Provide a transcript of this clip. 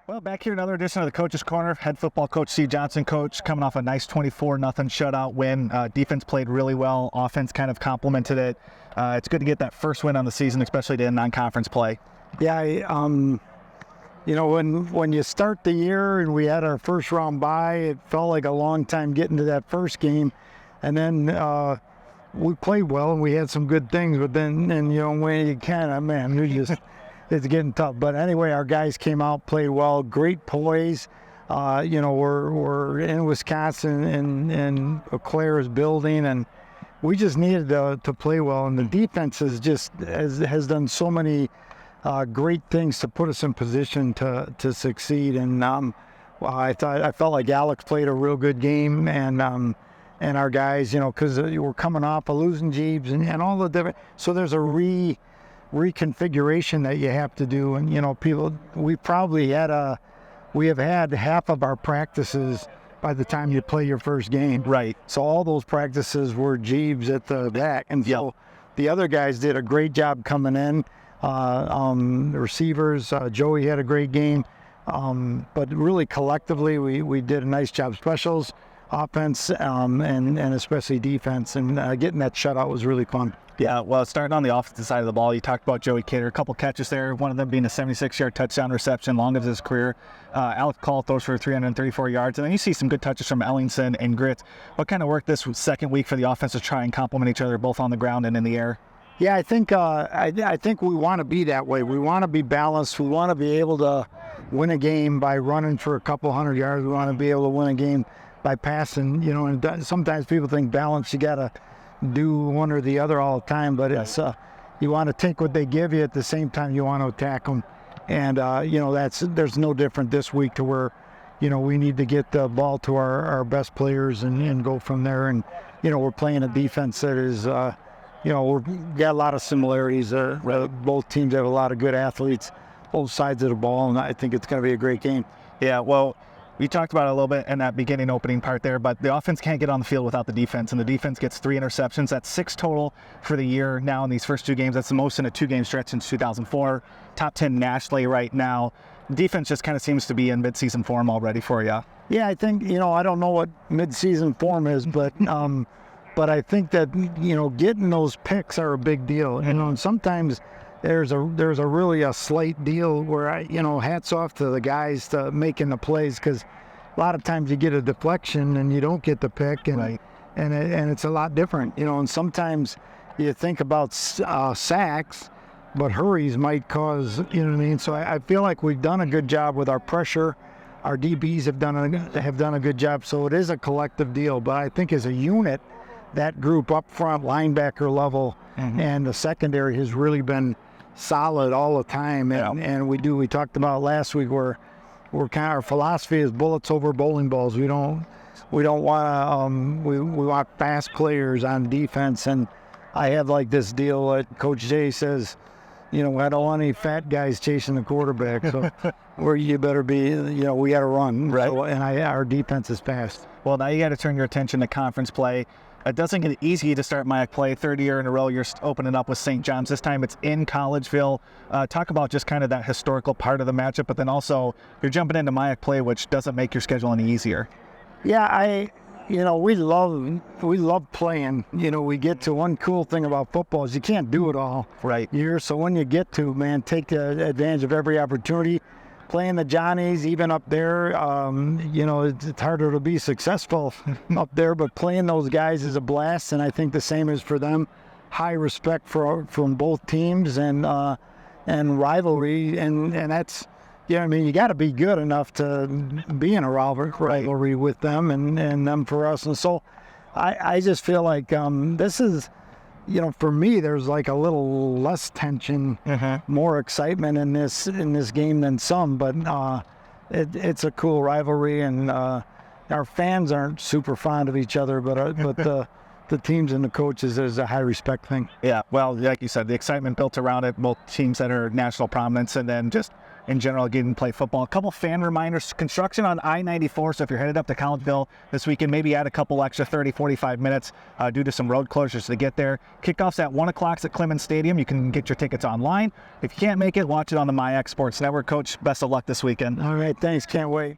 Well, back here, another edition of the Coach's Corner. Head football coach C. Johnson, coach, coming off a nice 24-0 shutout win. Defense played really well. Offense kind of complemented it. It's good to get that first win on the season, especially to non-conference play. Yeah, when you start the year and we had our first round bye, it felt like a long time getting to that first game. And then we played well and we had some good things, but then, when you it's getting tough. But anyway, our guys came out, played well, great poise. We're in Wisconsin and Eau Claire's building, and we just needed to play well. And the defense has done so many great things to put us in position to succeed. And I felt like Alex played a real good game, and our guys, because we're coming off of losing Jeeves and all the different. So there's a reconfiguration that you have to do, and we have had half of our practices by the time you play your first game. Right. So all those practices were Jeeves at the back, and so the other guys did a great job coming in. The receivers, Joey had a great game, but really collectively we did a nice job. Specials, offense, and especially defense, and getting that shutout was really fun. Yeah, well, starting on the offensive side of the ball, you talked about Joey Cater, a couple catches there, one of them being a 76-yard touchdown reception, longest of his career. Alex Call throws for 334 yards, and then you see some good touches from Ellingson and Gritz. What kind of work this second week for the offense to try and complement each other, both on the ground and in the air? Yeah, I think we want to be that way. We want to be balanced. We want to be able to win a game by running for a couple hundred yards. We want to be able to win a game by passing. And sometimes people think balance, you got to do one or the other all the time, but it's you want to take what they give you, at the same time you want to attack them. And there's no different this week, to where we need to get the ball to our best players and go from there. And we're playing a defense that is we've got a lot of similarities. Both teams have a lot of good athletes, both sides of the ball, and I think it's going to be a great game. Yeah, well, we talked about it a little bit in that beginning opening part there, but the offense can't get on the field without the defense, and the defense gets 3 interceptions. That's 6 total for the year now in these first 2 games. That's the most in a 2-game stretch since 2004. Top 10 nationally right now. Defense just kind of seems to be in midseason form already for you. Yeah, I think, I don't know what midseason form is, but I think that, getting those picks are a big deal. And sometimes there's a really a slight deal where hats off to the guys to making the plays, because a lot of times you get a deflection and you don't get the pick, and right. and it's a lot different, and sometimes you think about sacks, but hurries might cause, So I feel like we've done a good job with our pressure. Our DBs have done a good job. So it is a collective deal, but I think as a unit, that group up front, linebacker level, and the secondary has really been solid all the time. And we talked about last week, where our philosophy is bullets over bowling balls. We don't want we want fast players on defense. And I have like this deal that Coach Jay says, I don't want any fat guys chasing the quarterback. So where you better be, we got to run. Right. So, and our defense is fast. Well, now you got to turn your attention to conference play. It doesn't get easy to start MIAC play. 3rd year in a row, you're opening up with St. John's. This time it's in Collegeville. Talk about just kind of that historical part of the matchup, but then also you're jumping into MIAC play, which doesn't make your schedule any easier. Yeah, we love playing. We get to, one cool thing about football is you can't do it all right year. So when you get to, take the advantage of every opportunity. Playing the Johnnies, even up there, it's harder to be successful up there, but playing those guys is a blast, and I think the same is for them. High respect from both teams, and rivalry, and that's, you got to be good enough to be in a rivalry with them and them for us. And so I just feel like this is, for me, there's like a little less tension, more excitement in this game than some. But it's a cool rivalry, and our fans aren't super fond of each other, but the teams and the coaches, is a high respect thing. Yeah, well, like you said, the excitement built around it, both teams that are national prominence, and then just in general getting to play football. A couple fan reminders: construction on I-94, so if you're headed up to Collegeville this weekend, maybe add a couple extra 30-45 minutes due to some road closures to get there. Kickoff's at 1 o'clock at Clemens Stadium. You can get your tickets online. If you can't make it, watch it on the MIAC Sports Network. Coach, best of luck this weekend. All right, thanks. Can't wait.